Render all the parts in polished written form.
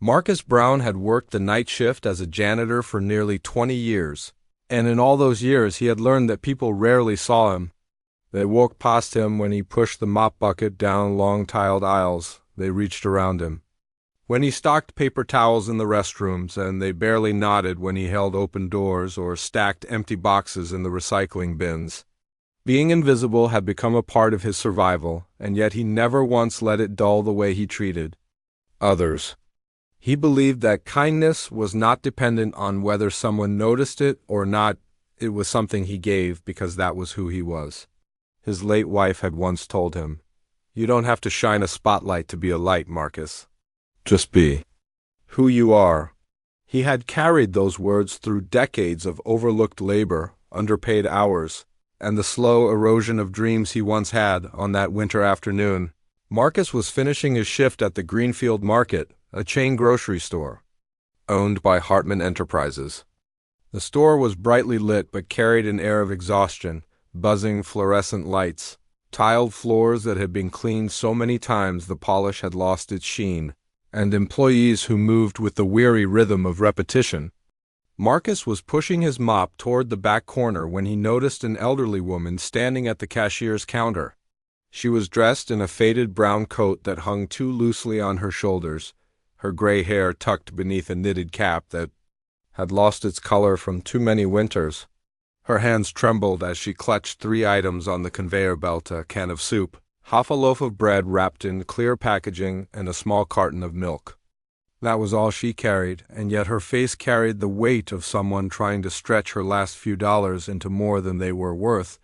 Marcus Brown had worked the night shift as a janitor for nearly 20 years, and in all those years he had learned that people rarely saw him. They walked past him when he pushed the mop bucket down long tiled aisles. They reached around him when he stocked paper towels in the restrooms, and they barely nodded when he held open doors or stacked empty boxes in the recycling bins. Being invisible had become a part of his survival, and yet he never once let it dull the way he treated others. He believed that kindness was not dependent on whether someone noticed it or not. It was something he gave because that was who he was. His late wife had once told him, "You don't have to shine a spotlight to be a light, Marcus. Just be who you are." He had carried those words through decades of overlooked labor, underpaid hours, and the slow erosion of dreams he once had on that winter afternoon. Marcus was finishing his shift at the Greenfield Market, a chain grocery store owned by Hartman Enterprises. The store was brightly lit but carried an air of exhaustion, buzzing fluorescent lights, tiled floors that had been cleaned so many times the polish had lost its sheen, and employees who moved with the weary rhythm of repetition. Marcus was pushing his mop toward the back corner when he noticed an elderly woman standing at the cashier's counter. She was dressed in a faded brown coat that hung too loosely on her shoulders, her gray hair tucked beneath a knitted cap that had lost its color from too many winters. Her hands trembled as she clutched 3 items on the conveyor belt: a can of soup, half a loaf of bread wrapped in clear packaging, and a small carton of milk. That was all she carried, and yet her face carried the weight of someone trying to stretch her last few dollars into more than they were worth.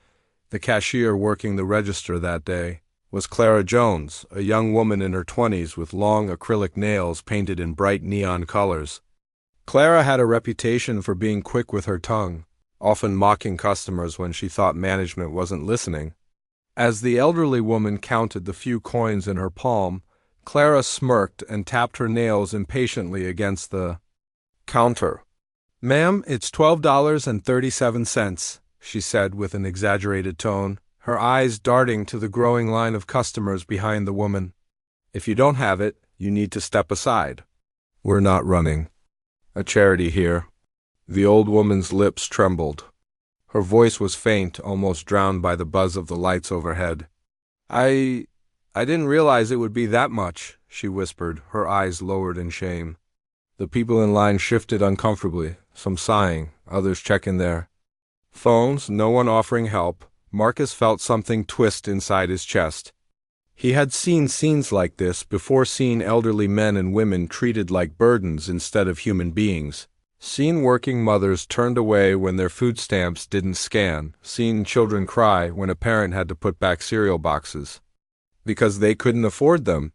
The cashier working the register that day was Clara Jones, a young woman in her 20s with long acrylic nails painted in bright neon colors. Clara had a reputation for being quick with her tongue, often mocking customers when she thought management wasn't listening. As the elderly woman counted the few coins in her palm, Clara smirked and tapped her nails impatiently against the counter. "Ma'am, it's $12.37, she said with an exaggerated tone, her eyes darting to the growing line of customers behind the woman. "If you don't have it, you need to step aside. We're not running a charity here." The old woman's lips trembled. Her voice was faint, almost drowned by the buzz of the lights overhead. I didn't realize it would be that much," she whispered, her eyes lowered in shame. The people in line shifted uncomfortably, some sighing, others checking their phones, no one offering help. Marcus felt something twist inside his chest. He had seen scenes like this before, seen elderly men and women treated like burdens instead of human beings. Seen working mothers turned away when their food stamps didn't scan. Seen children cry when a parent had to put back cereal boxes because they couldn't afford them.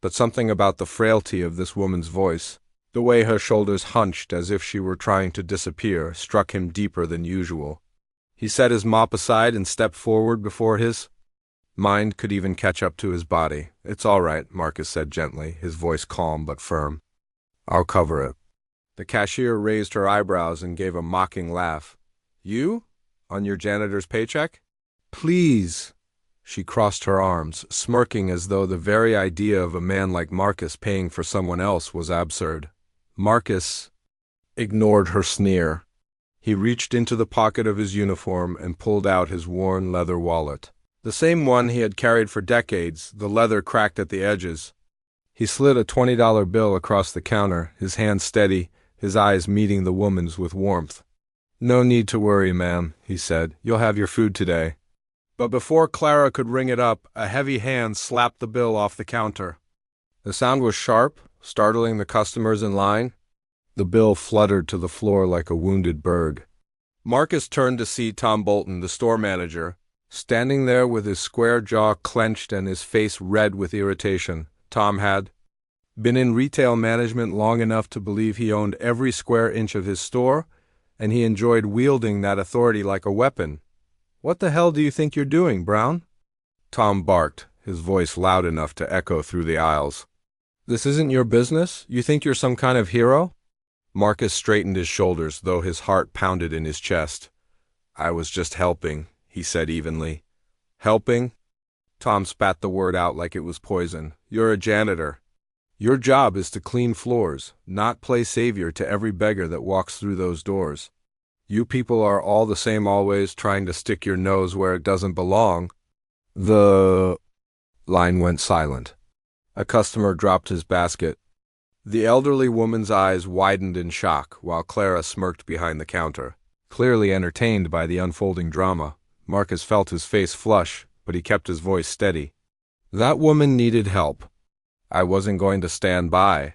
But something about the frailty of this woman's voice, the way her shoulders hunched as if she were trying to disappear, struck him deeper than usual. He set his mop aside and stepped forward before his mind could even catch up to his body. "It's all right," Marcus said gently, his voice calm but firm. "I'll cover it." The cashier raised her eyebrows and gave a mocking laugh. "You? On your janitor's paycheck?" "Please." She crossed her arms, smirking as though the very idea of a man like Marcus paying for someone else was absurd. Marcus ignored her sneer. He reached into the pocket of his uniform and pulled out his worn leather wallet. The same one he had carried for decades, the leather cracked at the edges. He slid a $20 bill across the counter, his hand steady, his eyes meeting the woman's with warmth. "No need to worry, ma'am," he said. "You'll have your food today." But before Clara could ring it up, a heavy hand slapped the bill off the counter. The sound was sharp, startling the customers in line. The bill fluttered to the floor like a wounded bird. Marcus turned to see Tom Bolton, the store manager, standing there with his square jaw clenched and his face red with irritation. Tom had been in retail management long enough to believe he owned every square inch of his store, and he enjoyed wielding that authority like a weapon. "What the hell do you think you're doing, Brown?" Tom barked, his voice loud enough to echo through the aisles. "This isn't your business? You think you're some kind of hero?" Marcus straightened his shoulders, though his heart pounded in his chest. "I was just helping," he said evenly. "Helping?" Tom spat the word out like it was poison. "You're a janitor." Your job is to clean floors, not play savior to every beggar that walks through those doors. You people are all the same, always trying to stick your nose where it doesn't belong." The line went silent. A customer dropped his basket. The elderly woman's eyes widened in shock, while Clara smirked behind the counter. Clearly entertained by the unfolding drama, Marcus felt his face flush, but he kept his voice steady. "That woman needed help. I wasn't going to stand by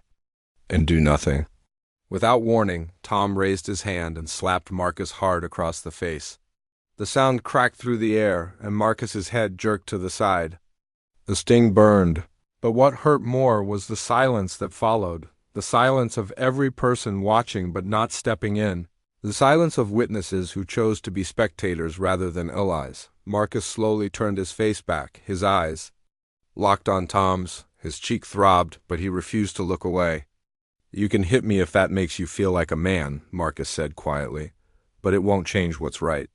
and do nothing." Without warning, Tom raised his hand and slapped Marcus hard across the face. The sound cracked through the air, and Marcus's head jerked to the side. The sting burned, but what hurt more was the silence that followed, the silence of every person watching but not stepping in, the silence of witnesses who chose to be spectators rather than allies. Marcus slowly turned his face back, his eyes locked on Tom's. His cheek throbbed, but he refused to look away. "You can hit me if that makes you feel like a man," Marcus said quietly, "but it won't change what's right."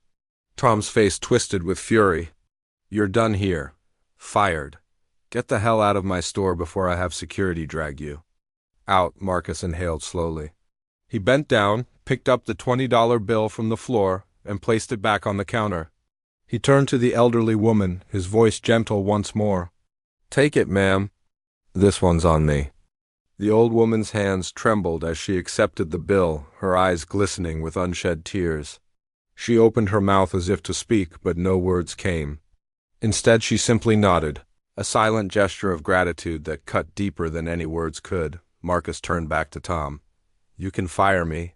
Tom's face twisted with fury. "You're done here. Fired. Get the hell out of my store before I have security drag you out." Marcus inhaled slowly. He bent down, picked up the $20 bill from the floor, and placed it back on the counter. He turned to the elderly woman, his voice gentle once more. "Take it, ma'am. This one's on me." The old woman's hands trembled as she accepted the bill, her eyes glistening with unshed tears. She opened her mouth as if to speak, but no words came. Instead, she simply nodded, a silent gesture of gratitude that cut deeper than any words could. Marcus turned back to Tom. "You can fire me.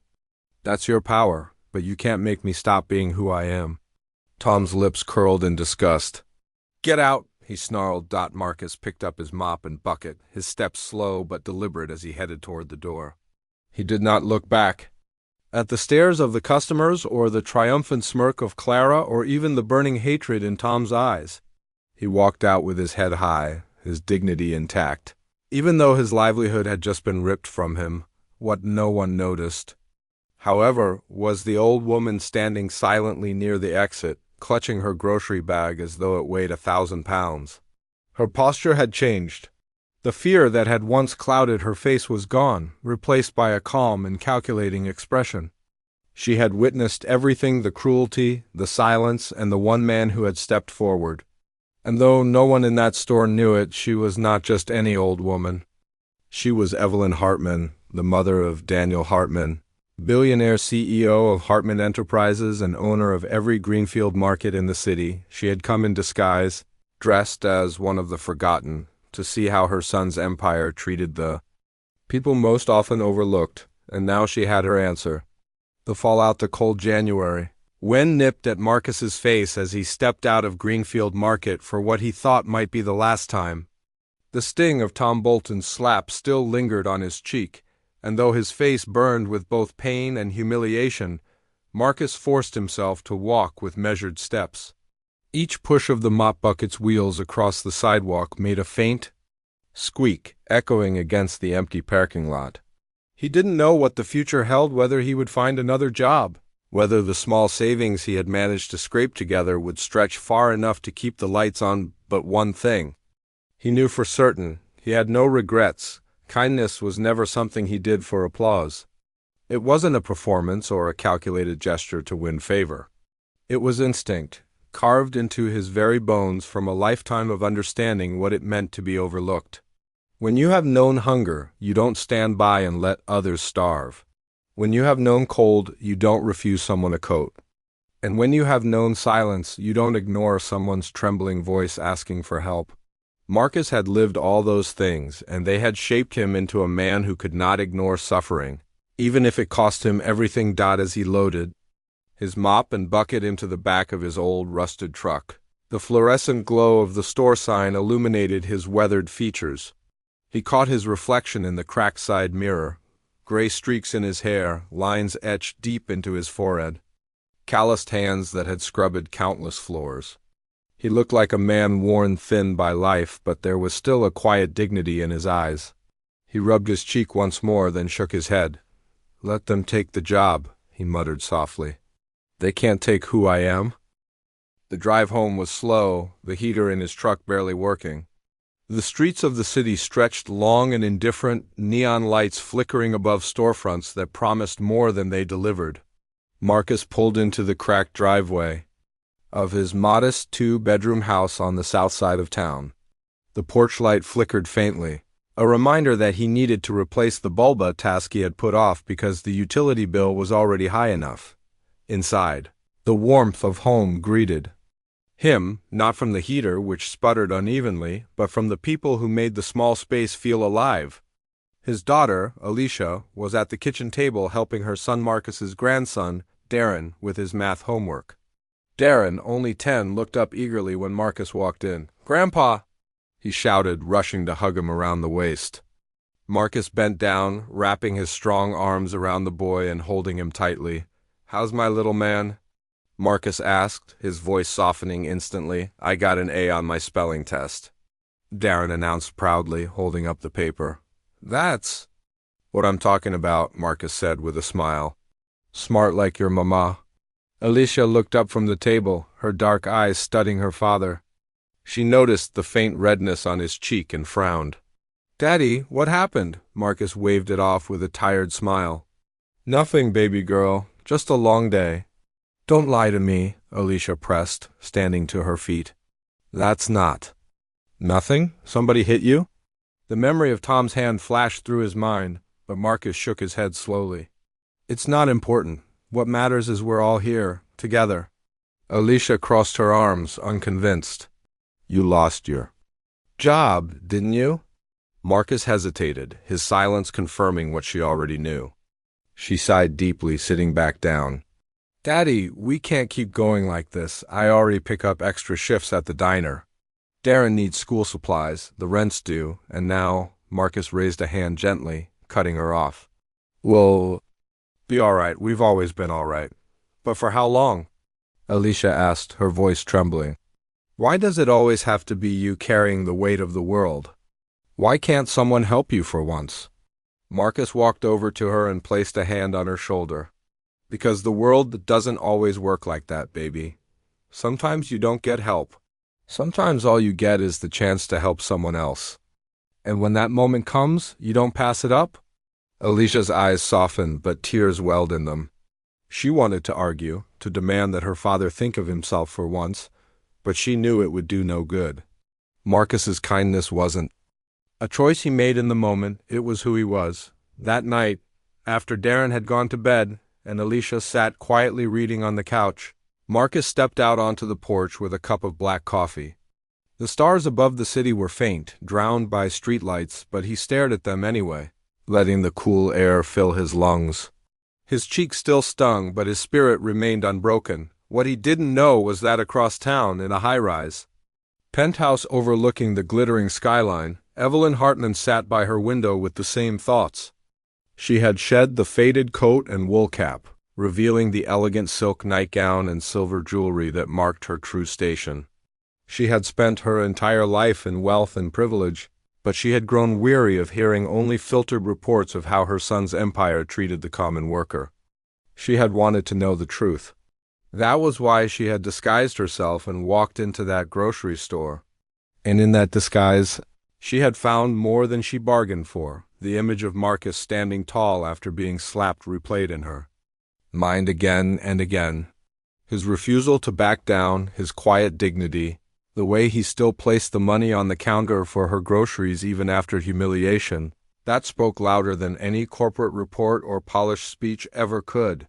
That's your power, but you can't make me stop being who I am." Tom's lips curled in disgust. "Get out!" he snarled. Marcus picked up his mop and bucket, his steps slow but deliberate as he headed toward the door. He did not look back. At the stares of the customers, or the triumphant smirk of Clara, or even the burning hatred in Tom's eyes. He walked out with his head high, his dignity intact. Even though his livelihood had just been ripped from him, what no one noticed, however, was the old woman standing silently near the exit, clutching her grocery bag as though it weighed 1,000 pounds. Her posture had changed. The fear that had once clouded her face was gone, replaced by a calm and calculating expression. She had witnessed everything, the cruelty, the silence, and the one man who had stepped forward. And though no one in that store knew it, she was not just any old woman. She was Evelyn Hartman, the mother of Daniel Hartman, billionaire CEO of Hartman Enterprises and owner of every greenfield market in the city. She had come in disguise, dressed as one of the forgotten, to see how her son's empire treated the people most often overlooked, and now she had her answer. The fallout, the cold January. Wind nipped at Marcus's face as he stepped out of Greenfield Market for what he thought might be the last time. The sting of Tom Bolton's slap still lingered on his cheek, and though his face burned with both pain and humiliation, Marcus forced himself to walk with measured steps. Each push of the mop bucket's wheels across the sidewalk made a faint squeak, echoing against the empty parking lot. He didn't know what the future held, whether he would find another job, whether the small savings he had managed to scrape together would stretch far enough to keep the lights on. But one thing he knew for certain: he had no regrets. Kindness was never something he did for applause. It wasn't a performance or a calculated gesture to win favor. It was instinct, carved into his very bones from a lifetime of understanding what it meant to be overlooked. When you have known hunger, you don't stand by and let others starve. When you have known cold, you don't refuse someone a coat. And when you have known silence, you don't ignore someone's trembling voice asking for help. Marcus had lived all those things, and they had shaped him into a man who could not ignore suffering, even if it cost him everything. As he loaded his mop and bucket into the back of his old, rusted truck, the fluorescent glow of the store sign illuminated his weathered features. He caught his reflection in the cracked side mirror, gray streaks in his hair, lines etched deep into his forehead, calloused hands that had scrubbed countless floors. He looked like a man worn thin by life, but there was still a quiet dignity in his eyes. He rubbed his cheek once more, then shook his head. "Let them take the job," he muttered softly. "They can't take who I am." The drive home was slow, the heater in his truck barely working. The streets of the city stretched long and indifferent, neon lights flickering above storefronts that promised more than they delivered. Marcus pulled into the cracked driveway of his modest two-bedroom house on the south side of town. The porch light flickered faintly, a reminder that he needed to replace the bulb task he had put off because the utility bill was already high enough. Inside, the warmth of home greeted him, not from the heater, which sputtered unevenly, but from the people who made the small space feel alive. His daughter, Alicia, was at the kitchen table helping her son Marcus's grandson, Darren, with his math homework. Darren, only 10, looked up eagerly when Marcus walked in. "Grandpa!" he shouted, rushing to hug him around the waist. Marcus bent down, wrapping his strong arms around the boy and holding him tightly. "How's my little man?" Marcus asked, his voice softening instantly. "I got an A on my spelling test," Darren announced proudly, holding up the paper. "That's what I'm talking about," Marcus said with a smile. "Smart like your mama." Alicia looked up from the table, her dark eyes studying her father. She noticed the faint redness on his cheek and frowned. "Daddy, what happened?" Marcus waved it off with a tired smile. "Nothing, baby girl. Just a long day." "Don't lie to me," Alicia pressed, standing to her feet. "That's not." "Nothing? Somebody hit you?" The memory of Tom's hand flashed through his mind, but Marcus shook his head slowly. "It's not important. What matters is we're all here, together." Alicia crossed her arms, unconvinced. "You lost your job, didn't you?" Marcus hesitated, his silence confirming what she already knew. She sighed deeply, sitting back down. "Daddy, we can't keep going like this. I already pick up extra shifts at the diner. Darren needs school supplies, the rent's due, and now—" Marcus raised a hand gently, cutting her off. "We'll be all right. We've always been all right. But for how long?" Alicia asked, her voice trembling. "Why does it always have to be you carrying the weight of the world? Why can't someone help you for once?" Marcus walked over to her and placed a hand on her shoulder. "Because the world doesn't always work like that, baby. Sometimes you don't get help. Sometimes all you get is the chance to help someone else. And when that moment comes, you don't pass it up?" Alicia's eyes softened, but tears welled in them. She wanted to argue, to demand that her father think of himself for once, but she knew it would do no good. Marcus's kindness wasn't a choice he made in the moment. It was who he was. That night, after Darren had gone to bed, and Alicia sat quietly reading on the couch, Marcus stepped out onto the porch with a cup of black coffee. The stars above the city were faint, drowned by streetlights, but he stared at them anyway, letting the cool air fill his lungs. His cheek still stung, but his spirit remained unbroken. What he didn't know was that across town, in a high-rise penthouse overlooking the glittering skyline, Evelyn Hartman sat by her window with the same thoughts. She had shed the faded coat and wool cap, revealing the elegant silk nightgown and silver jewelry that marked her true station. She had spent her entire life in wealth and privilege, but she had grown weary of hearing only filtered reports of how her son's empire treated the common worker. She had wanted to know the truth. That was why she had disguised herself and walked into that grocery store. And in that disguise, she had found more than she bargained for. The image of Marcus standing tall after being slapped replayed in her mind again and again. His refusal to back down, his quiet dignity, the way he still placed the money on the counter for her groceries even after humiliation, that spoke louder than any corporate report or polished speech ever could.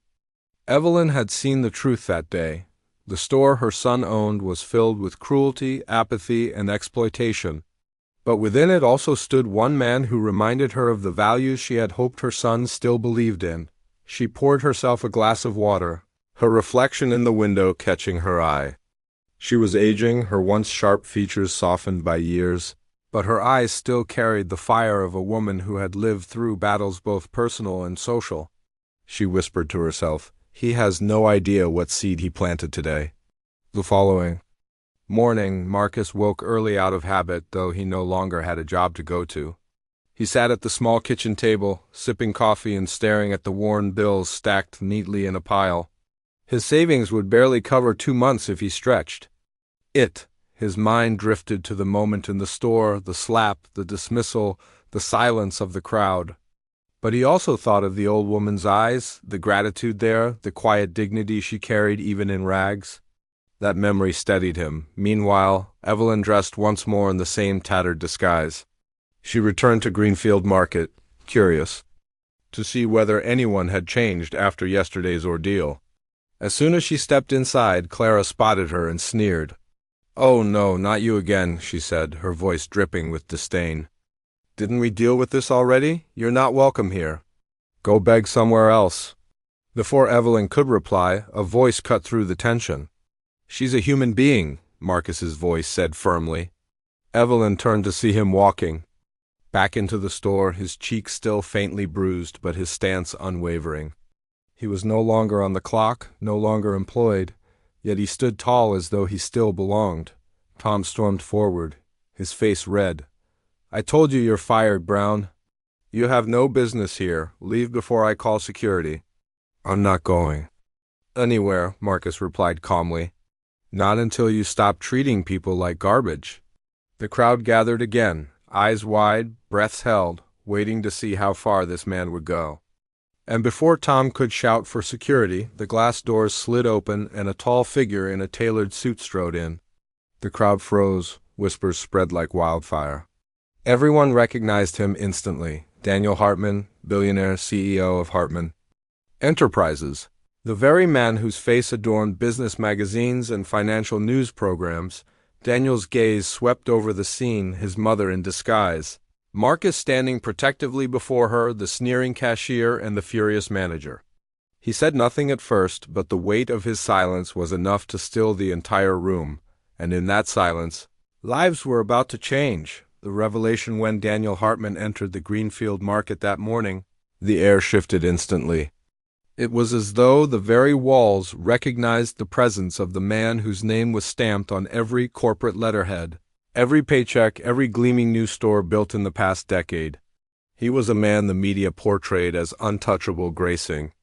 Evelyn had seen the truth that day. The store her son owned was filled with cruelty, apathy, and exploitation. But within it also stood one man who reminded her of the values she had hoped her son still believed in. She poured herself a glass of water, her reflection in the window catching her eye. She was aging, her once sharp features softened by years, but her eyes still carried the fire of a woman who had lived through battles both personal and social. She whispered to herself, "He has no idea what seed he planted today." The following morning, Marcus woke early out of habit, though he no longer had a job to go to. He sat at the small kitchen table, sipping coffee and staring at the worn bills stacked neatly in a pile. His savings would barely cover 2 months if he stretched. His mind drifted to the moment in the store, the slap, the dismissal, the silence of the crowd. But he also thought of the old woman's eyes, the gratitude there, the quiet dignity she carried even in rags. That memory steadied him. Meanwhile, Evelyn dressed once more in the same tattered disguise. She returned to Greenfield Market, curious to see whether anyone had changed after yesterday's ordeal. As soon as she stepped inside, Clara spotted her and sneered. "Oh no, not you again," she said, her voice dripping with disdain. "Didn't we deal with this already? You're not welcome here. Go beg somewhere else." Before Evelyn could reply, a voice cut through the tension. "She's a human being," Marcus's voice said firmly. Evelyn turned to see him walking back into the store, his cheeks still faintly bruised, but his stance unwavering. He was no longer on the clock, no longer employed, yet he stood tall as though he still belonged. Tom stormed forward, his face red. "I told you you're fired, Brown. You have no business here. Leave before I call security." "I'm not going anywhere," Marcus replied calmly. "Not until you stop treating people like garbage." The crowd gathered again, eyes wide, breaths held, waiting to see how far this man would go. And before Tom could shout for security, the glass doors slid open and a tall figure in a tailored suit strode in. The crowd froze, whispers spread like wildfire. Everyone recognized him instantly. Daniel Hartman, Billionaire, CEO of Hartman Enterprises. The very man whose face adorned business magazines and financial news programs. Daniel's gaze swept over the scene, his mother in disguise. Marcus standing protectively before her, the sneering cashier and the furious manager. He said nothing at first, but the weight of his silence was enough to still the entire room, and in that silence, lives were about to change. The revelation when Daniel Hartman entered the Greenfield Market that morning, the air shifted instantly. It was as though the very walls recognized the presence of the man whose name was stamped on every corporate letterhead, every paycheck, every gleaming new store built in the past decade. He was a man the media portrayed as untouchable, gracing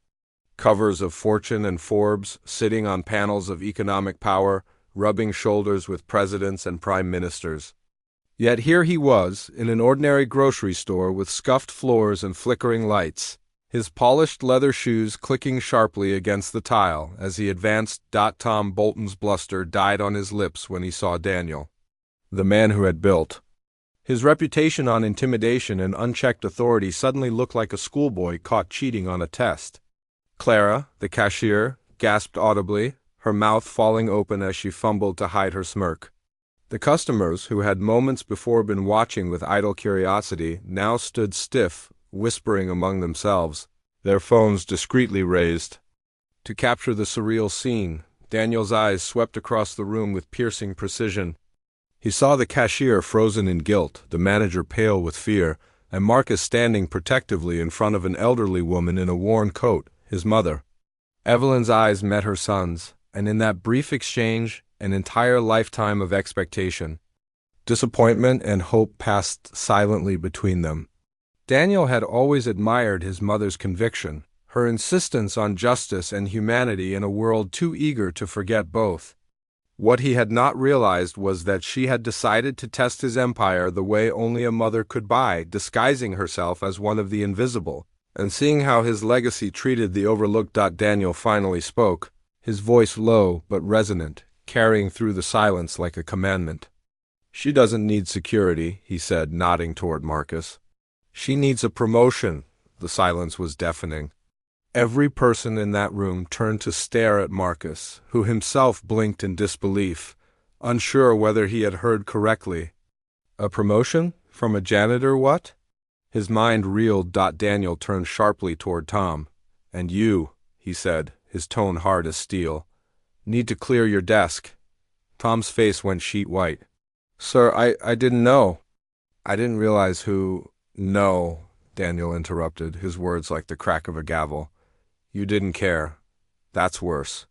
covers of Fortune and Forbes, sitting on panels of economic power, rubbing shoulders with presidents and prime ministers. Yet here he was, in an ordinary grocery store with scuffed floors and flickering lights, his polished leather shoes clicking sharply against the tile as he advanced. Tom Bolton's bluster died on his lips when he saw Daniel, the man who had built his reputation on intimidation and unchecked authority, suddenly looked like a schoolboy caught cheating on a test. Clara, the cashier, gasped audibly, her mouth falling open as she fumbled to hide her smirk. The customers, who had moments before been watching with idle curiosity, now stood stiff, whispering among themselves, their phones discreetly raised. To capture the surreal scene, Daniel's eyes swept across the room with piercing precision. He saw the cashier frozen in guilt, the manager pale with fear, and Marcus standing protectively in front of an elderly woman in a worn coat, his mother. Evelyn's eyes met her son's, and in that brief exchange, an entire lifetime of expectation, disappointment, and hope passed silently between them. Daniel had always admired his mother's conviction, her insistence on justice and humanity in a world too eager to forget both. What he had not realized was that she had decided to test his empire the way only a mother could by disguising herself as one of the invisible, and seeing how his legacy treated the overlooked. Daniel finally spoke, his voice low but resonant, carrying through the silence like a commandment. "She doesn't need security," he said, nodding toward Marcus. "She needs a promotion." The silence was deafening. Every person in that room turned to stare at Marcus, who himself blinked in disbelief, unsure whether he had heard correctly. A promotion? From a janitor, what? His mind reeled. Daniel turned sharply toward Tom. "And you," he said, his tone hard as steel, "need to clear your desk." Tom's face went sheet white. "Sir, I didn't know. I didn't realize who—" "No," Daniel interrupted, his words like the crack of a gavel. "You didn't care. That's worse."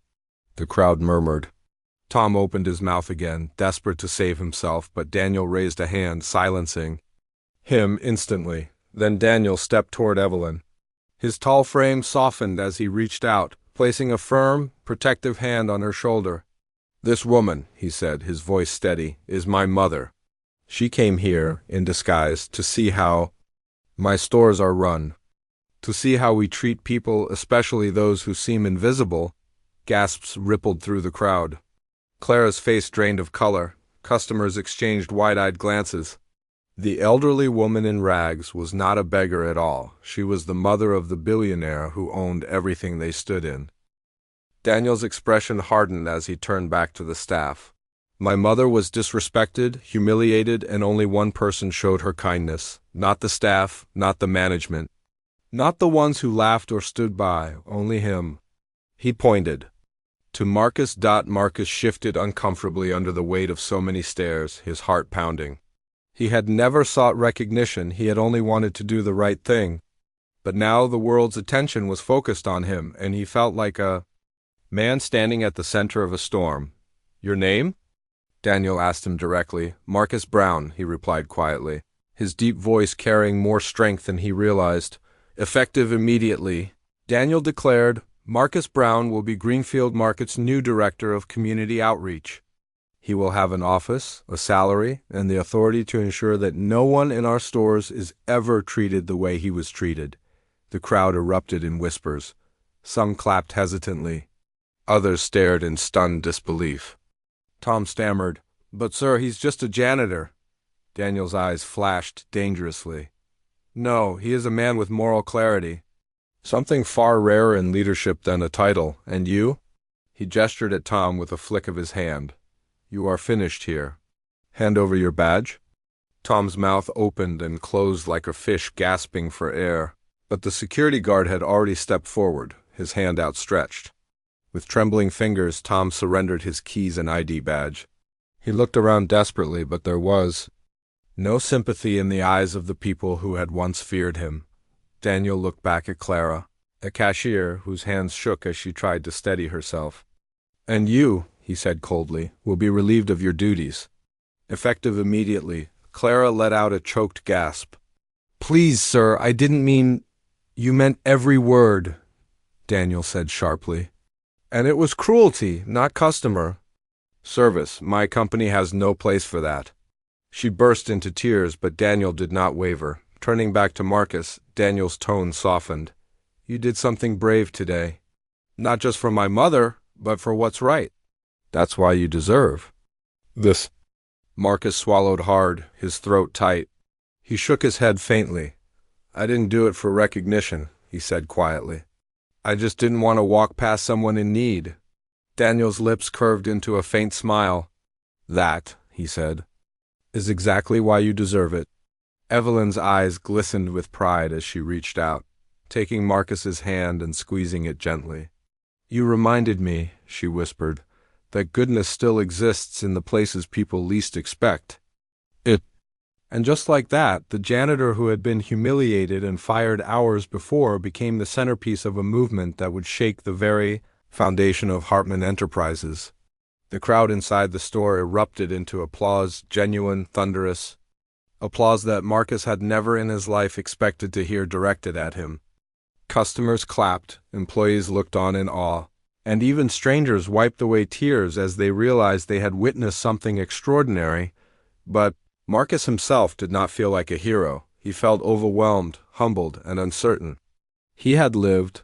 The crowd murmured. Tom opened his mouth again, desperate to save himself, but Daniel raised a hand, silencing him instantly. Then Daniel stepped toward Evelyn. His tall frame softened as he reached out, placing a firm, protective hand on her shoulder. This woman, he said, his voice steady, is my mother. She came here, in disguise, to see how my stores are run, to see how we treat people, especially those who seem invisible. Gasps rippled through the crowd. Clara's face drained of color. Customers exchanged wide-eyed glances. The elderly woman in rags was not a beggar at all. She was the mother of the billionaire who owned everything they stood in. Daniel's expression hardened as he turned back to the staff. My mother was disrespected, humiliated, and only one person showed her kindness. Not the staff, not the management. Not the ones who laughed or stood by, only him. He pointed to Marcus. Marcus shifted uncomfortably under the weight of so many stares, his heart pounding. He had never sought recognition, he had only wanted to do the right thing. But now the world's attention was focused on him, and he felt like a man standing at the center of a storm. Your name? Daniel asked him directly. Marcus Brown, he replied quietly, his deep voice carrying more strength than he realized. Effective immediately, Daniel declared, Marcus Brown will be Greenfield Market's new director of community outreach. He will have an office, a salary, and the authority to ensure that no one in our stores is ever treated the way he was treated. The crowd erupted in whispers. Some clapped hesitantly. Others stared in stunned disbelief. Tom stammered, But sir, he's just a janitor. Daniel's eyes flashed dangerously. No, he is a man with moral clarity. Something far rarer in leadership than a title. And you? He gestured at Tom with a flick of his hand. You are finished here. Hand over your badge. Tom's mouth opened and closed like a fish gasping for air. But the security guard had already stepped forward, his hand outstretched. With trembling fingers, Tom surrendered his keys and ID badge. He looked around desperately, but there was no sympathy in the eyes of the people who had once feared him. Daniel looked back at Clara, a cashier whose hands shook as she tried to steady herself. And you, he said coldly, will be relieved of your duties. Effective immediately, Clara let out a choked gasp. Please, sir, I didn't mean... You meant every word, Daniel said sharply. And it was cruelty, not customer service. My company has no place for that. She burst into tears, but Daniel did not waver. Turning back to Marcus, Daniel's tone softened. You did something brave today. Not just for my mother, but for what's right. That's why you deserve this. Marcus swallowed hard, his throat tight. He shook his head faintly. I didn't do it for recognition, he said quietly. I just didn't want to walk past someone in need. Daniel's lips curved into a faint smile. That, he said, is exactly why you deserve it. Evelyn's eyes glistened with pride as she reached out, taking Marcus's hand and squeezing it gently. You reminded me, she whispered, that goodness still exists in the places people least expect. And just like that, the janitor who had been humiliated and fired hours before became the centerpiece of a movement that would shake the very foundation of Hartman Enterprises. The crowd inside the store erupted into applause, genuine, thunderous, applause that Marcus had never in his life expected to hear directed at him. Customers clapped, employees looked on in awe, and even strangers wiped away tears as they realized they had witnessed something extraordinary. But Marcus himself did not feel like a hero. He felt overwhelmed, humbled, and uncertain. He had lived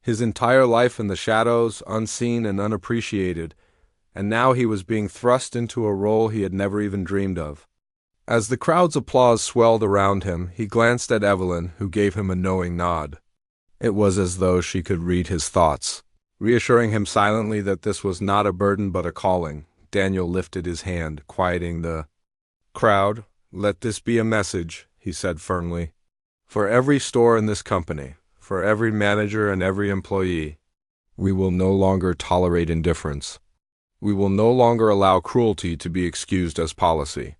his entire life in the shadows, unseen and unappreciated, and now he was being thrust into a role he had never even dreamed of. As the crowd's applause swelled around him, he glanced at Evelyn, who gave him a knowing nod. It was as though she could read his thoughts. Reassuring him silently that this was not a burden but a calling, Daniel lifted his hand, quieting the crowd. Let this be a message, he said firmly. For every store in this company, for every manager and every employee, we will no longer tolerate indifference. We will no longer allow cruelty to be excused as policy.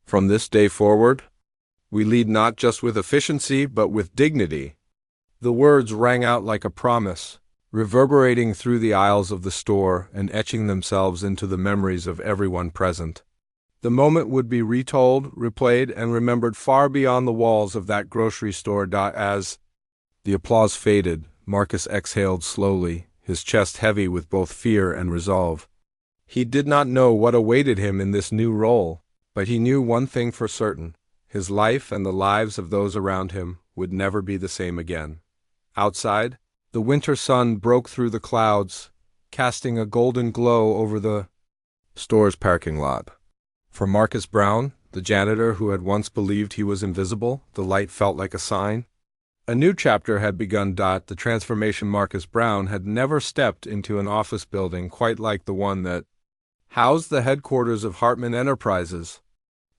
From this day forward, we lead not just with efficiency but with dignity. The words rang out like a promise, reverberating through the aisles of the store and etching themselves into the memories of everyone present. The moment would be retold, replayed, and remembered far beyond the walls of that grocery store. As the applause faded, Marcus exhaled slowly, his chest heavy with both fear and resolve. He did not know what awaited him in this new role, but he knew one thing for certain: his life and the lives of those around him would never be the same again. Outside, the winter sun broke through the clouds, casting a golden glow over the store's parking lot. For Marcus Brown, the janitor who had once believed he was invisible, the light felt like a sign. A new chapter had begun. The transformation. Marcus Brown had never stepped into an office building quite like the one that housed the headquarters of Hartman Enterprises.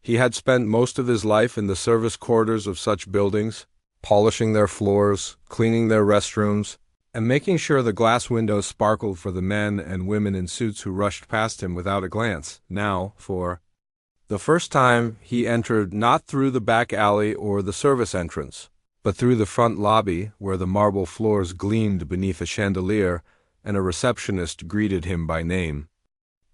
He had spent most of his life in the service quarters of such buildings, polishing their floors, cleaning their restrooms, and making sure the glass windows sparkled for the men and women in suits who rushed past him without a glance. Now, for the first time, he entered not through the back alley or the service entrance, but through the front lobby where the marble floors gleamed beneath a chandelier and a receptionist greeted him by name.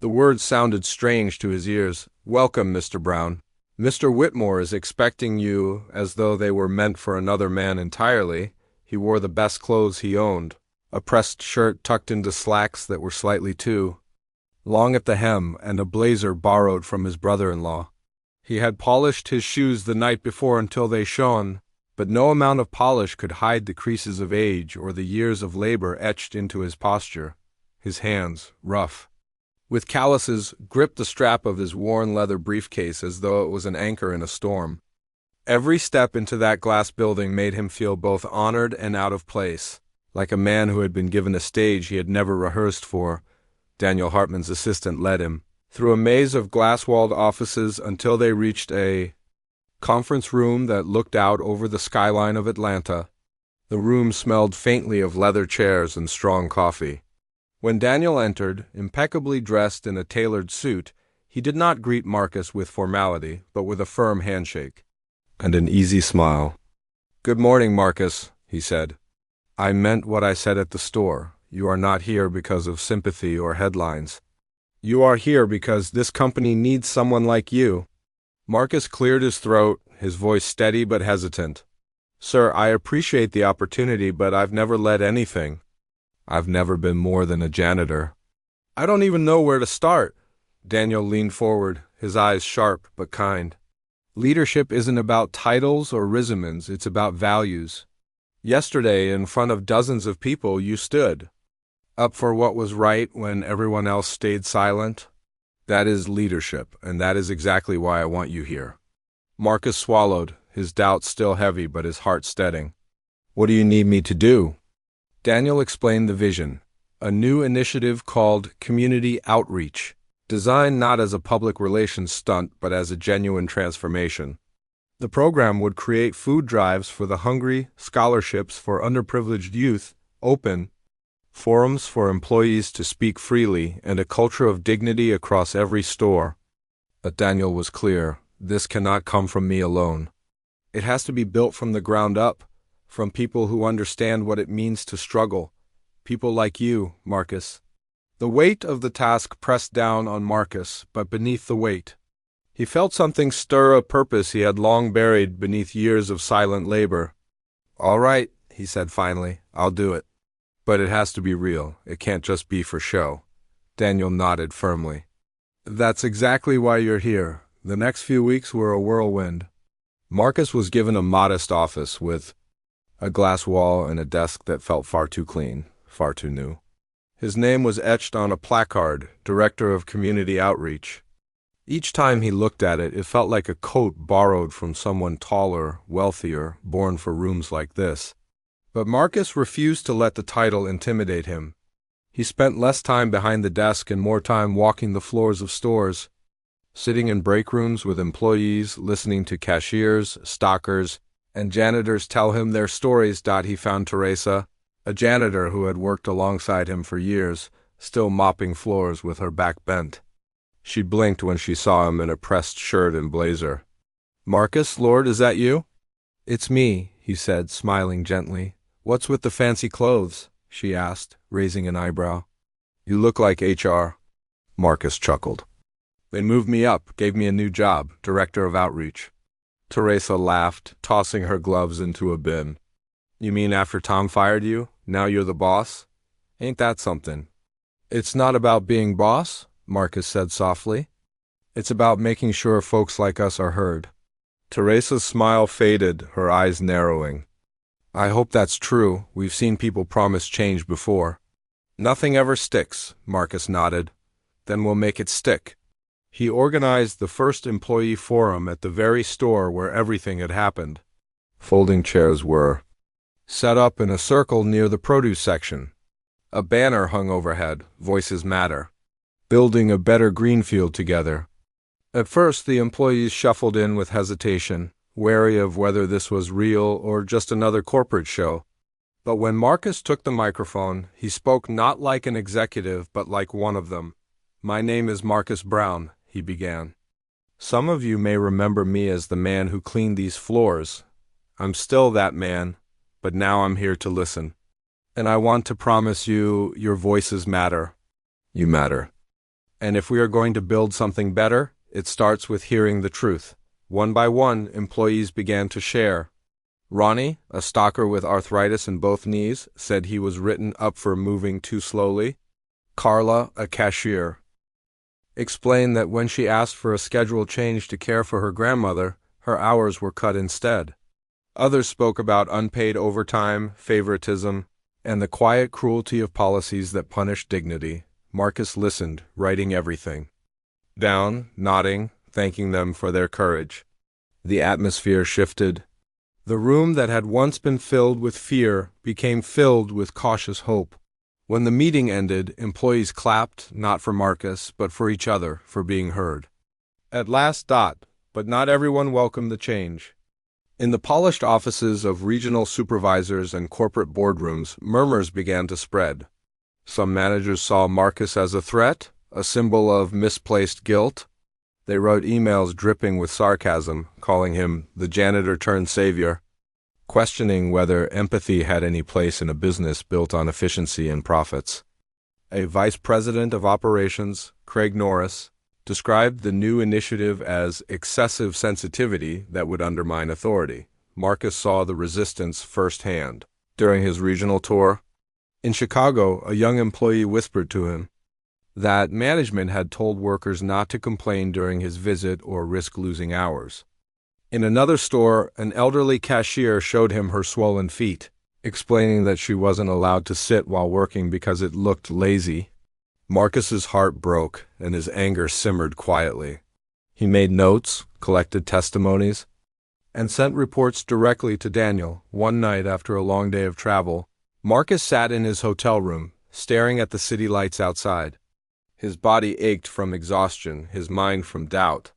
The words sounded strange to his ears. "Welcome, Mr. Brown. Mr. Whitmore is expecting you," as though they were meant for another man entirely. He wore the best clothes he owned, a pressed shirt tucked into slacks that were slightly too long at the hem, and a blazer borrowed from his brother-in-law. He had polished his shoes the night before until they shone, but no amount of polish could hide the creases of age or the years of labor etched into his posture. His hands, rough with calluses, gripped the strap of his worn leather briefcase as though it was an anchor in a storm. Every step into that glass building made him feel both honored and out of place, like a man who had been given a stage he had never rehearsed for. Daniel Hartman's assistant led him through a maze of glass-walled offices until they reached a conference room that looked out over the skyline of Atlanta. The room smelled faintly of leather chairs and strong coffee. When Daniel entered, impeccably dressed in a tailored suit, he did not greet Marcus with formality, but with a firm handshake and an easy smile. "Good morning, Marcus," he said. "I meant what I said at the store. You are not here because of sympathy or headlines. You are here because this company needs someone like you." Marcus cleared his throat, his voice steady but hesitant. "Sir, I appreciate the opportunity, but I've never led anything. I've never been more than a janitor. I don't even know where to start." Daniel leaned forward, his eyes sharp but kind. "Leadership isn't about titles or resumes, it's about values. Yesterday, in front of dozens of people, you stood up for what was right when everyone else stayed silent. That is leadership, and that is exactly why I want you here." Marcus swallowed, his doubts still heavy but his heart steadying. "What do you need me to do?" Daniel explained the vision, a new initiative called Community Outreach, designed not as a public relations stunt but as a genuine transformation. The program would create food drives for the hungry, scholarships for underprivileged youth, open forums for employees to speak freely, and a culture of dignity across every store. But Daniel was clear: this cannot come from me alone. It has to be built from the ground up, from people who understand what it means to struggle. People like you, Marcus. The weight of the task pressed down on Marcus, but beneath the weight, he felt something stir, a purpose he had long buried beneath years of silent labor. "All right," he said finally, "I'll do it. But it has to be real. It can't just be for show." Daniel nodded firmly. "That's exactly why you're here. The next few weeks were a whirlwind." Marcus was given a modest office with a glass wall and a desk that felt far too clean, far too new. His name was etched on a placard, Director of Community Outreach. Each time he looked at it, it felt like a coat borrowed from someone taller, wealthier, born for rooms like this. But Marcus refused to let the title intimidate him. He spent less time behind the desk and more time walking the floors of stores, sitting in break rooms with employees, listening to cashiers, stockers, and janitors tell him their stories. He found Teresa, a janitor who had worked alongside him for years, still mopping floors with her back bent. She blinked when she saw him in a pressed shirt and blazer. "Marcus, Lord, is that you?" "It's me," he said, smiling gently. "What's with the fancy clothes?" she asked, raising an eyebrow. "You look like HR." Marcus chuckled. "They moved me up, gave me a new job, Director of Outreach." Teresa laughed, tossing her gloves into a bin. "You mean after Tom fired you, now you're the boss? Ain't that something?" "It's not about being boss. Marcus said softly. It's about making sure folks like us are heard. Teresa's smile faded, her eyes narrowing. I hope that's true. We've seen people promise change before. Nothing ever sticks, Marcus nodded. Then we'll make it stick. He organized the first employee forum at the very store where everything had happened. Folding chairs were set up in a circle near the produce section. A banner hung overhead, Voices Matter. Building a better Greenfield together. At first, the employees shuffled in with hesitation, wary of whether this was real or just another corporate show. But when Marcus took the microphone, he spoke not like an executive, but like one of them. My name is Marcus Brown, he began. Some of you may remember me as the man who cleaned these floors. I'm still that man, but now I'm here to listen. And I want to promise you, your voices matter. You matter. And if we are going to build something better, it starts with hearing the truth. One by one, employees began to share. Ronnie, a stalker with arthritis in both knees, said he was written up for moving too slowly. Carla, a cashier, explained that when she asked for a schedule change to care for her grandmother, her hours were cut instead. Others spoke about unpaid overtime, favoritism, and the quiet cruelty of policies that punish dignity. Marcus listened, writing everything down, nodding, thanking them for their courage. The atmosphere shifted. The room that had once been filled with fear became filled with cautious hope. When the meeting ended, employees clapped, not for Marcus, but for each other, for being heard. At last, but not everyone welcomed the change. In the polished offices of regional supervisors and corporate boardrooms, murmurs began to spread. Some managers saw Marcus as a threat, a symbol of misplaced guilt. They wrote emails dripping with sarcasm, calling him the janitor turned savior, questioning whether empathy had any place in a business built on efficiency and profits. A vice president of operations, Craig Norris, described the new initiative as excessive sensitivity that would undermine authority. Marcus saw the resistance firsthand. During his regional tour in Chicago, a young employee whispered to him that management had told workers not to complain during his visit or risk losing hours. In another store, an elderly cashier showed him her swollen feet, explaining that she wasn't allowed to sit while working because it looked lazy. Marcus's heart broke, and his anger simmered quietly. He made notes, collected testimonies, and sent reports directly to Daniel. One night after a long day of travel, Marcus sat in his hotel room, staring at the city lights outside. His body ached from exhaustion, his mind from doubt.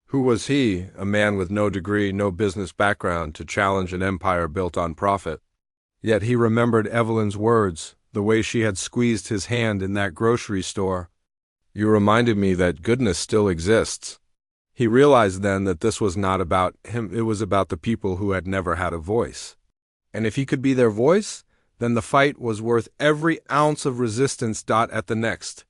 Who was he, a man with no degree, no business background, to challenge an empire built on profit? Yet he remembered Evelyn's words, the way she had squeezed his hand in that grocery store. You reminded me that goodness still exists. He realized then that this was not about him, it was about the people who had never had a voice. And if he could be their voice, then the fight was worth every ounce of resistance. At the next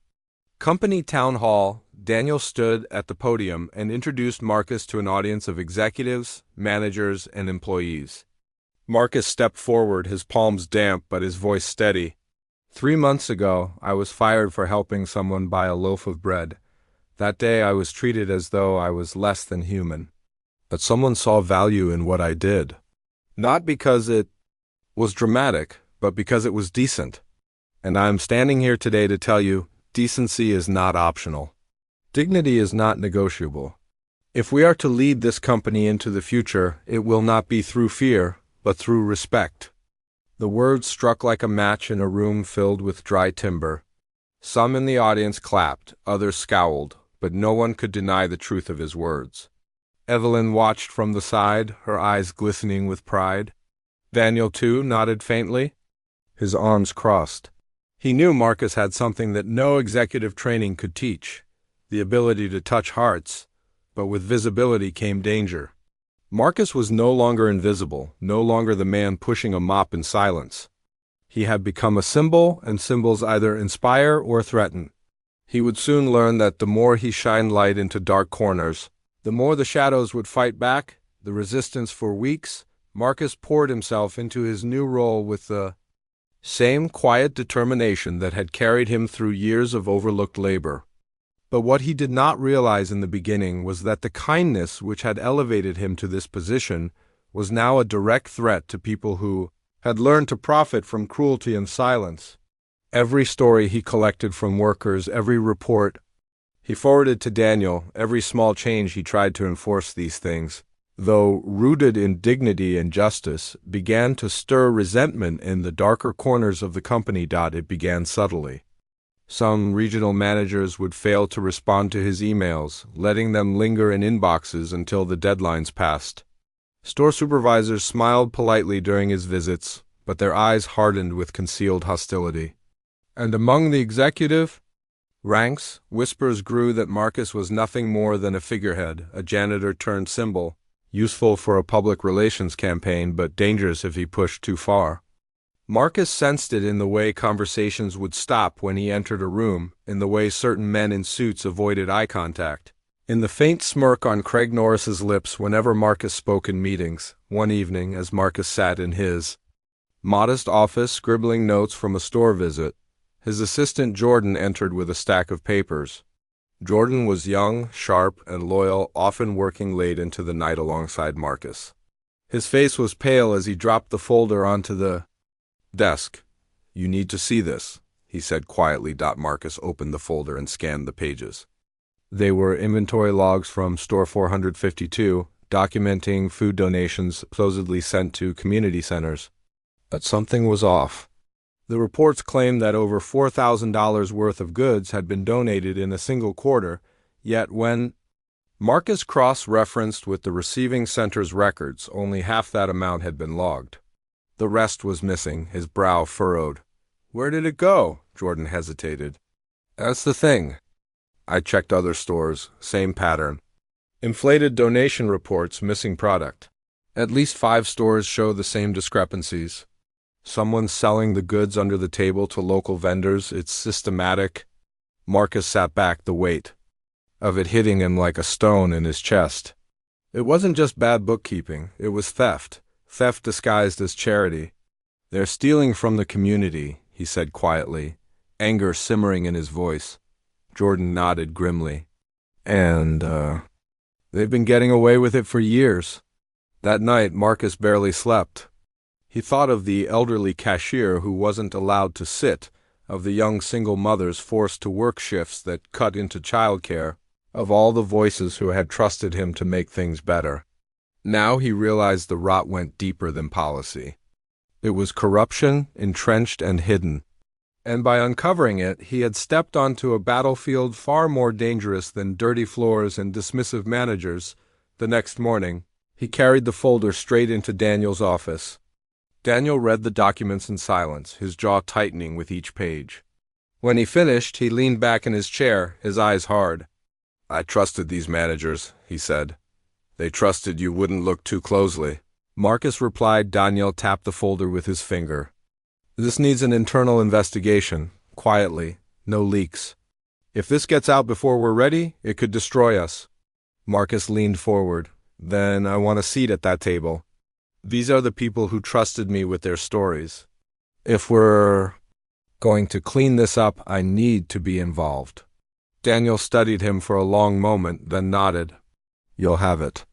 company town hall, Daniel stood at the podium and introduced Marcus to an audience of executives, managers, and employees. Marcus stepped forward, his palms damp but his voice steady. 3 months ago, I was fired for helping someone buy a loaf of bread. That day I was treated as though I was less than human. But someone saw value in what I did. Not because it was dramatic, but because it was decent. And I'm standing here today to tell you, decency is not optional. Dignity is not negotiable. If we are to lead this company into the future, it will not be through fear, but through respect. The words struck like a match in a room filled with dry timber. Some in the audience clapped, others scowled, but no one could deny the truth of his words. Evelyn watched from the side, her eyes glistening with pride. Daniel, too, nodded faintly, his arms crossed. He knew Marcus had something that no executive training could teach, the ability to touch hearts, but with visibility came danger. Marcus was no longer invisible, no longer the man pushing a mop in silence. He had become a symbol, and symbols either inspire or threaten. He would soon learn that the more he shined light into dark corners, the more the shadows would fight back. The resistance for weeks, Marcus poured himself into his new role with the same quiet determination that had carried him through years of overlooked labor. But what he did not realize in the beginning was that the kindness which had elevated him to this position was now a direct threat to people who had learned to profit from cruelty and silence. Every story he collected from workers, every report he forwarded to Daniel, every small change he tried to enforce these things, though rooted in dignity and justice, began to stir resentment in the darker corners of the company. It began subtly. Some regional managers would fail to respond to his emails, letting them linger in inboxes until the deadlines passed. Store supervisors smiled politely during his visits, but their eyes hardened with concealed hostility. And among the executive ranks, whispers grew that Marcus was nothing more than a figurehead, a janitor turned symbol, useful for a public relations campaign but dangerous if he pushed too far. Marcus sensed it in the way conversations would stop when he entered a room, in the way certain men in suits avoided eye contact, in the faint smirk on Craig Norris's lips whenever Marcus spoke in meetings. One evening, as Marcus sat in his modest office scribbling notes from a store visit, his assistant Jordan entered with a stack of papers. Jordan was young, sharp, and loyal, often working late into the night alongside Marcus. His face was pale as he dropped the folder onto the desk. "You need to see this," he said quietly. Marcus opened the folder and scanned the pages. They were inventory logs from Store 452, documenting food donations supposedly sent to community centers. But something was off. The reports claimed that over $4,000 worth of goods had been donated in a single quarter, yet when Marcus cross-referenced with the receiving center's records, only half that amount had been logged. The rest was missing, his brow furrowed. "Where did it go?" Jordan hesitated. "That's the thing. I checked other stores, same pattern. Inflated donation reports, missing product. At least 5 stores show the same discrepancies. Someone's selling the goods under the table to local vendors. It's systematic." Marcus sat back, the weight of it hitting him like a stone in his chest. It wasn't just bad bookkeeping, it was theft. Theft disguised as charity. "They're stealing from the community," he said quietly, anger simmering in his voice. Jordan nodded grimly. "And, they've been getting away with it for years." That night, Marcus barely slept. He thought of the elderly cashier who wasn't allowed to sit, of the young single mothers forced to work shifts that cut into childcare, of all the voices who had trusted him to make things better. Now he realized the rot went deeper than policy. It was corruption, entrenched and hidden. And by uncovering it, he had stepped onto a battlefield far more dangerous than dirty floors and dismissive managers. The next morning, he carried the folder straight into Daniel's office. Daniel read the documents in silence, his jaw tightening with each page. When he finished, he leaned back in his chair, his eyes hard. "I trusted these managers," he said. "They trusted you wouldn't look too closely." Marcus replied. Daniel tapped the folder with his finger. "This needs an internal investigation, quietly, no leaks. If this gets out before we're ready, it could destroy us." Marcus leaned forward. "Then I want a seat at that table. These are the people who trusted me with their stories. If we're going to clean this up, I need to be involved." Daniel studied him for a long moment, then nodded. "You'll have it."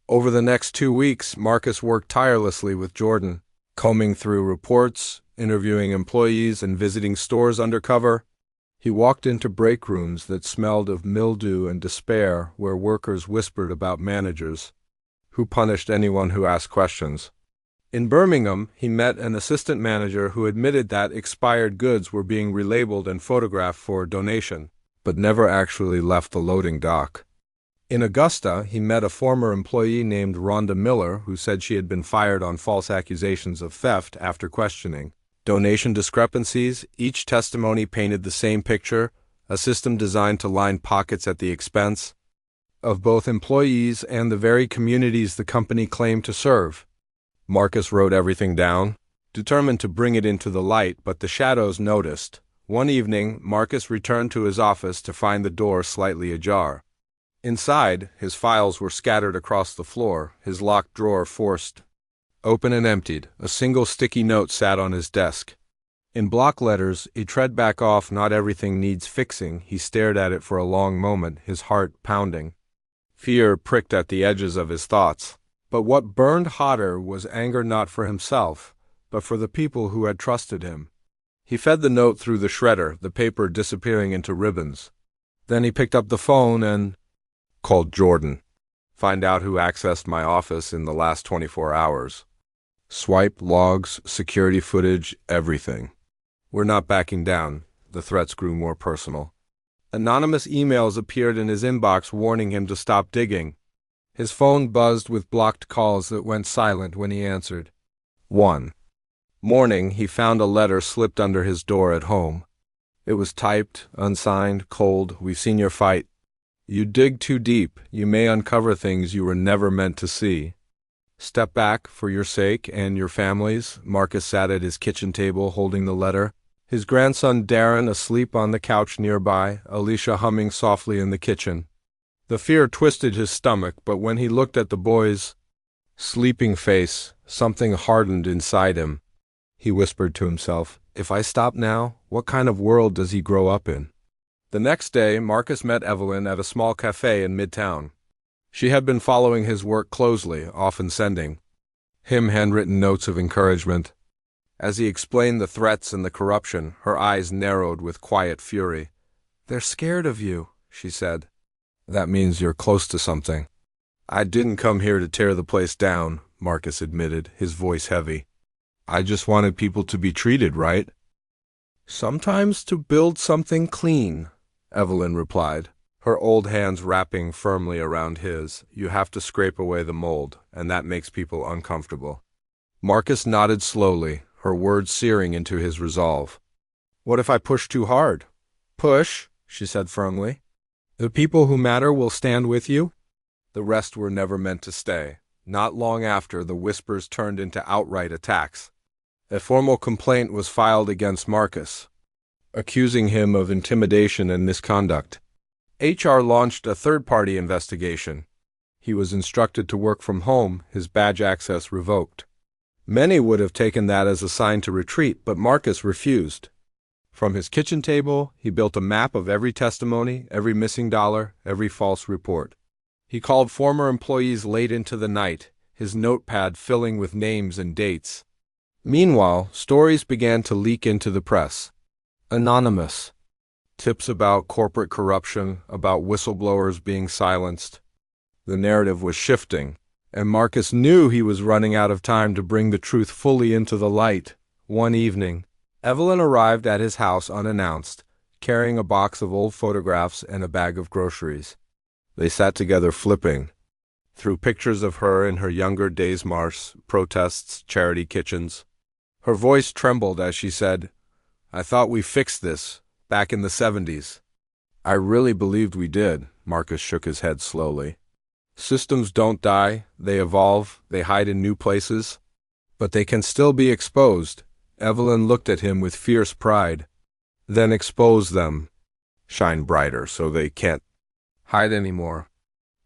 Over the next 2 weeks, Marcus worked tirelessly with Jordan, combing through reports, interviewing employees, and visiting stores undercover. He walked into break rooms that smelled of mildew and despair, where workers whispered about managers who punished anyone who asked questions. In Birmingham, he met an assistant manager who admitted that expired goods were being relabeled and photographed for donation, but never actually left the loading dock. In Augusta, he met a former employee named Rhonda Miller who said she had been fired on false accusations of theft after questioning donation discrepancies. Each testimony painted the same picture, a system designed to line pockets at the expense of both employees and the very communities the company claimed to serve. Marcus wrote everything down, determined to bring it into the light, but the shadows noticed. One evening, Marcus returned to his office to find the door slightly ajar. Inside, his files were scattered across the floor, his locked drawer forced open and emptied. A single sticky note sat on his desk. In block letters, a tread back off, not everything needs fixing. He stared at it for a long moment, his heart pounding. Fear pricked at the edges of his thoughts. But what burned hotter was anger, not for himself, but for the people who had trusted him. He fed the note through the shredder, the paper disappearing into ribbons. Then he picked up the phone and called Jordan. Find out who accessed my office in the last 24 hours. Swipe, logs, security footage, everything. We're not backing down. The threats grew more personal. Anonymous emails appeared in his inbox warning him to stop digging. His phone buzzed with blocked calls that went silent when he answered. 1. Morning, he found a letter slipped under his door at home. It was typed, unsigned, cold. We've seen your fight. You dig too deep. You may uncover things you were never meant to see. Step back for your sake and your family's. Marcus sat at his kitchen table holding the letter. His grandson Darren asleep on the couch nearby, Alicia humming softly in the kitchen. The fear twisted his stomach, but when he looked at the boy's sleeping face, something hardened inside him. He whispered to himself, if I stop now, what kind of world does he grow up in? The next day, Marcus met Evelyn at a small cafe in Midtown. She had been following his work closely, often sending him handwritten notes of encouragement. As he explained the threats and the corruption, her eyes narrowed with quiet fury. They're scared of you, she said. That means you're close to something. I didn't come here to tear the place down, Marcus admitted, his voice heavy. I just wanted people to be treated right. Sometimes to build something clean, Evelyn replied, her old hands wrapping firmly around his. You have to scrape away the mold, and that makes people uncomfortable. Marcus nodded slowly, her words searing into his resolve. What if I push too hard? Push, she said firmly. The people who matter will stand with you. The rest were never meant to stay. Not long after, the whispers turned into outright attacks. A formal complaint was filed against Marcus, accusing him of intimidation and misconduct. HR launched a third-party investigation. He was instructed to work from home, his badge access revoked. Many would have taken that as a sign to retreat, but Marcus refused. From his kitchen table, he built a map of every testimony, every missing dollar, every false report. He called former employees late into the night, his notepad filling with names and dates. Meanwhile, stories began to leak into the press. Anonymous. Tips about corporate corruption, about whistleblowers being silenced. The narrative was shifting, and Marcus knew he was running out of time to bring the truth fully into the light. One evening, Evelyn arrived at his house unannounced, carrying a box of old photographs and a bag of groceries. They sat together flipping through pictures of her in her younger days, marches, protests, charity kitchens. Her voice trembled as she said, I thought we fixed this back in the 70s. I really believed we did, Marcus shook his head slowly. Systems don't die, they evolve, they hide in new places. But they can still be exposed. Evelyn looked at him with fierce pride. Then expose them. Shine brighter so they can't hide anymore.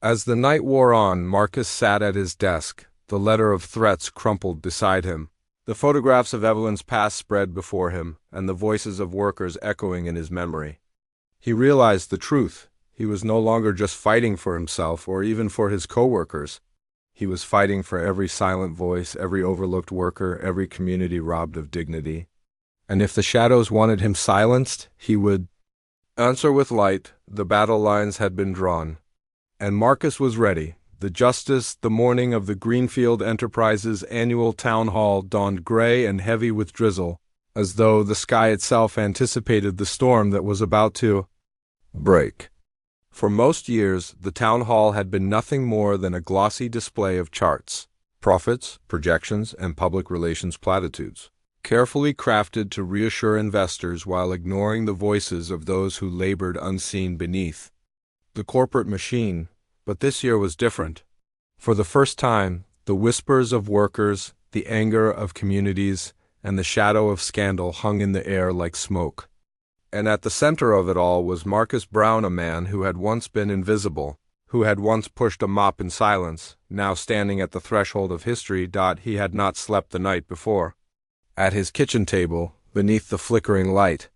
As the night wore on, Marcus sat at his desk, the letter of threats crumpled beside him. The photographs of Evelyn's past spread before him, and the voices of workers echoing in his memory. He realized the truth. He was no longer just fighting for himself or even for his coworkers. He was fighting for every silent voice, every overlooked worker, every community robbed of dignity. And if the shadows wanted him silenced, he would answer with light. The battle lines had been drawn. And Marcus was ready. The morning of the Greenfield Enterprises annual town hall dawned gray and heavy with drizzle, as though the sky itself anticipated the storm that was about to break. For most years, the town hall had been nothing more than a glossy display of charts, profits, projections, and public relations platitudes, carefully crafted to reassure investors while ignoring the voices of those who labored unseen beneath the corporate machine. But this year was different. For the first time, the whispers of workers, the anger of communities, and the shadow of scandal hung in the air like smoke. And at the center of it all was Marcus Brown, a man who had once been invisible, who had once pushed a mop in silence, now standing at the threshold of history. He had not slept the night before. At his kitchen table, beneath the flickering light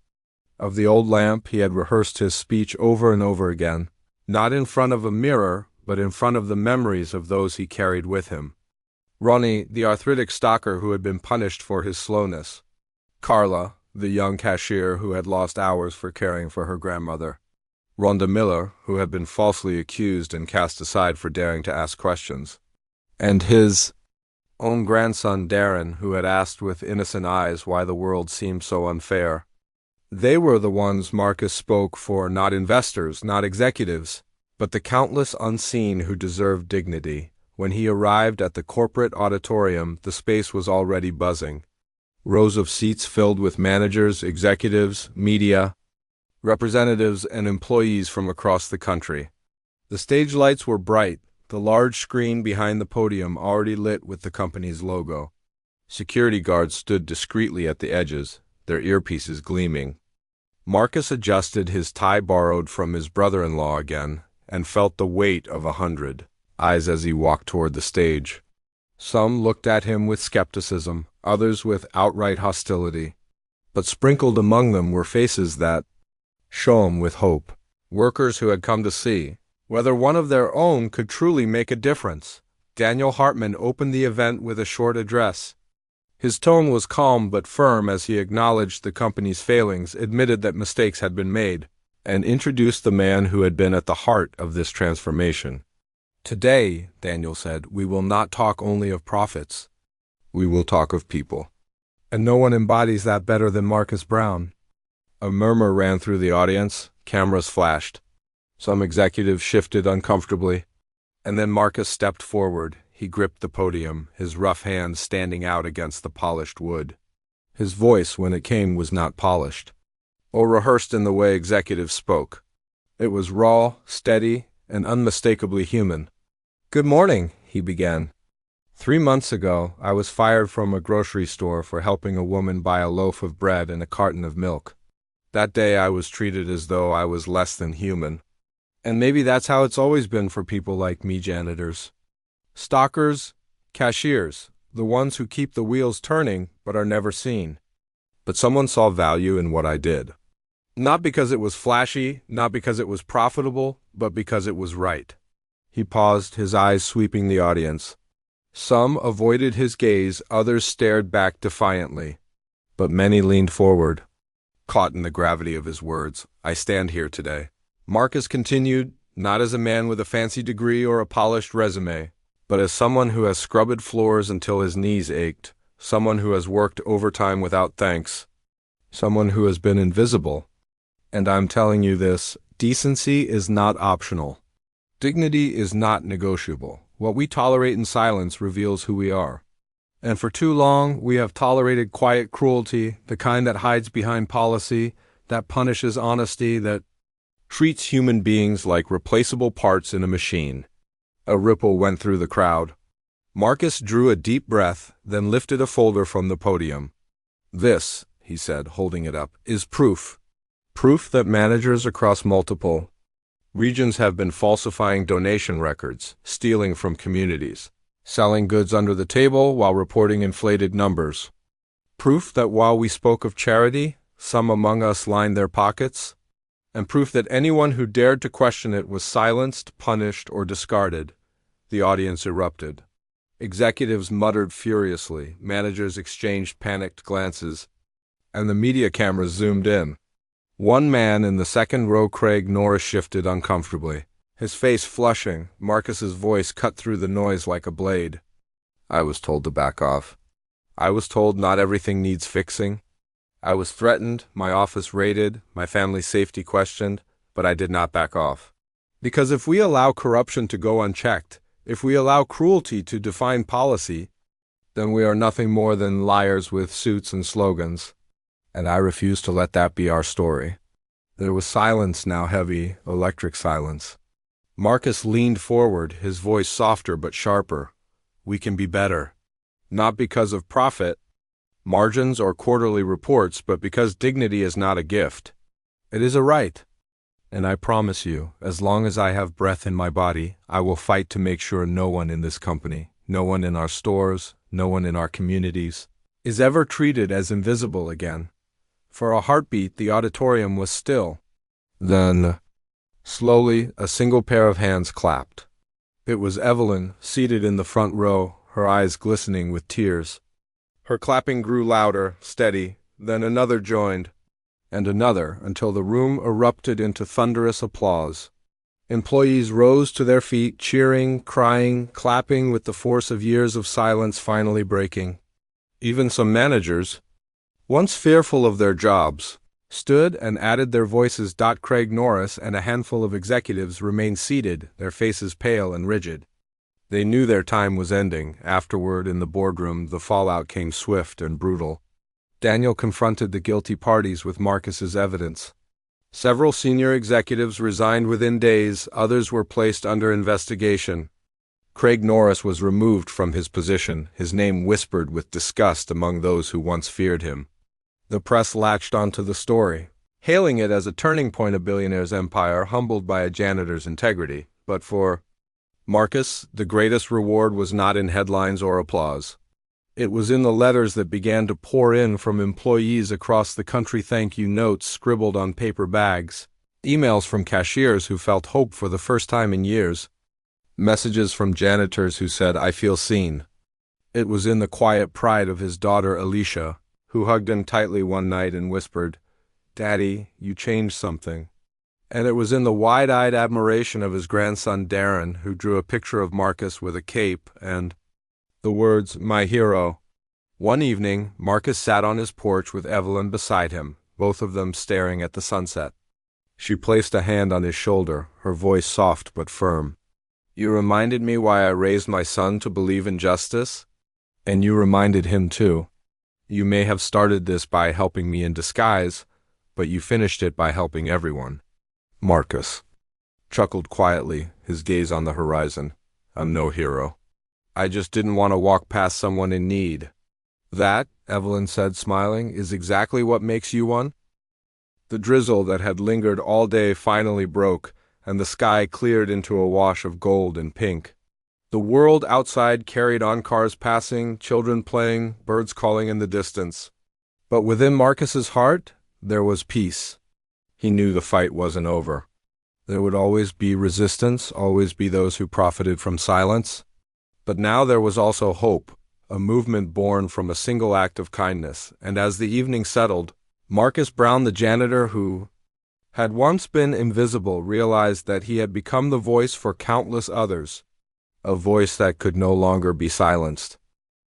of the old lamp. He had rehearsed his speech over and over again, not in front of a mirror, but in front of the memories of those he carried with him. Ronnie, the arthritic stalker who had been punished for his slowness. Carla, the young cashier who had lost hours for caring for her grandmother. Rhonda Miller, who had been falsely accused and cast aside for daring to ask questions. And his own grandson Darren, who had asked with innocent eyes why the world seemed so unfair. They were the ones Marcus spoke for, not investors, not executives, but the countless unseen who deserved dignity. When he arrived at the corporate auditorium, the space was already buzzing. Rows of seats filled with managers, executives, media, representatives, and employees from across the country. The stage lights were bright, the large screen behind the podium already lit with the company's logo. Security guards stood discreetly at the edges, their earpieces gleaming. Marcus adjusted his tie borrowed from his brother-in-law again, and felt the weight of 100 eyes as he walked toward the stage. Some looked at him with skepticism, others with outright hostility. But sprinkled among them were faces that shone with hope. Workers who had come to see whether one of their own could truly make a difference. Daniel Hartman opened the event with a short address. His tone was calm but firm as he acknowledged the company's failings, admitted that mistakes had been made, and introduced the man who had been at the heart of this transformation. Today, Daniel said, we will not talk only of profits. We will talk of people. And no one embodies that better than Marcus Brown. A murmur ran through the audience. Cameras flashed. Some executives shifted uncomfortably. And then Marcus stepped forward. He gripped the podium, his rough hands standing out against the polished wood. His voice, when it came, was not polished, or rehearsed in the way executives spoke. It was raw, steady, and unmistakably human. "Good morning," he began. 3 months ago, I was fired from a grocery store for helping a woman buy a loaf of bread and a carton of milk. That day I was treated as though I was less than human. And maybe that's how it's always been for people like me, janitors. Stalkers, cashiers, the ones who keep the wheels turning but are never seen. But someone saw value in what I did. Not because it was flashy, not because it was profitable, but because it was right. He paused, his eyes sweeping the audience. Some avoided his gaze, others stared back defiantly. But many leaned forward, caught in the gravity of his words. I stand here today. Marcus continued, not as a man with a fancy degree or a polished resume, but as someone who has scrubbed floors until his knees ached, someone who has worked overtime without thanks, someone who has been invisible. And I'm telling you this, decency is not optional. Dignity is not negotiable. What we tolerate in silence reveals who we are. And for too long, we have tolerated quiet cruelty, the kind that hides behind policy, that punishes honesty, that treats human beings like replaceable parts in a machine. A ripple went through the crowd. Marcus drew a deep breath, then lifted a folder from the podium. This, he said, holding it up, is proof. Proof that managers across multiple regions have been falsifying donation records, stealing from communities, selling goods under the table while reporting inflated numbers. Proof that while we spoke of charity, some among us lined their pockets. And proof that anyone who dared to question it was silenced, punished, or discarded. The audience erupted. Executives muttered furiously, managers exchanged panicked glances, and the media cameras zoomed in. One man in the second row, Craig Norris, shifted uncomfortably, his face flushing. Marcus's voice cut through the noise like a blade. I was told to back off. I was told not everything needs fixing. I was threatened, my office raided, my family's safety questioned, but I did not back off. Because if we allow corruption to go unchecked, if we allow cruelty to define policy, then we are nothing more than liars with suits and slogans. And I refuse to let that be our story. There was silence now, heavy, electric silence. Marcus leaned forward, his voice softer but sharper. We can be better. Not because of profit, margins, or quarterly reports, but because dignity is not a gift. It is a right. And I promise you, as long as I have breath in my body, I will fight to make sure no one in this company, no one in our stores, no one in our communities, is ever treated as invisible again. For a heartbeat, the auditorium was still. Then, slowly, a single pair of hands clapped. It was Evelyn, seated in the front row, her eyes glistening with tears. Her clapping grew louder, steady, then another joined, and another, until the room erupted into thunderous applause. Employees rose to their feet, cheering, crying, clapping, with the force of years of silence finally breaking. Even some managers, once fearful of their jobs, stood and added their voices. Craig Norris and a handful of executives remained seated, their faces pale and rigid. They knew their time was ending. Afterward, in the boardroom, the fallout came swift and brutal. Daniel confronted the guilty parties with Marcus's evidence. Several senior executives resigned within days, others were placed under investigation. Craig Norris was removed from his position, his name whispered with disgust among those who once feared him. The press latched onto the story, hailing it as a turning point of Billionaire's empire, humbled by a janitor's integrity. But for Marcus, the greatest reward was not in headlines or applause. It was in the letters that began to pour in from employees across the country, thank you notes scribbled on paper bags, emails from cashiers who felt hope for the first time in years, messages from janitors who said, "I feel seen." It was in the quiet pride of his daughter Alicia, who hugged him tightly one night and whispered, "Daddy, you changed something." And it was in the wide-eyed admiration of his grandson Darren, who drew a picture of Marcus with a cape and the words, "My hero." One evening, Marcus sat on his porch with Evelyn beside him, both of them staring at the sunset. She placed a hand on his shoulder, her voice soft but firm. "You reminded me why I raised my son to believe in justice, and you reminded him too. You may have started this by helping me in disguise, but you finished it by helping everyone." Marcus chuckled quietly, his gaze on the horizon. "I'm no hero. I just didn't want to walk past someone in need." "That," Evelyn said, smiling, "is exactly what makes you one." The drizzle that had lingered all day finally broke, and the sky cleared into a wash of gold and pink. The world outside carried on, cars passing, children playing, birds calling in the distance. But within Marcus's heart, there was peace. He knew the fight wasn't over. There would always be resistance, always be those who profited from silence. But now there was also hope, a movement born from a single act of kindness. And as the evening settled, Marcus Brown, the janitor who had once been invisible, realized that he had become the voice for countless others, a voice that could no longer be silenced.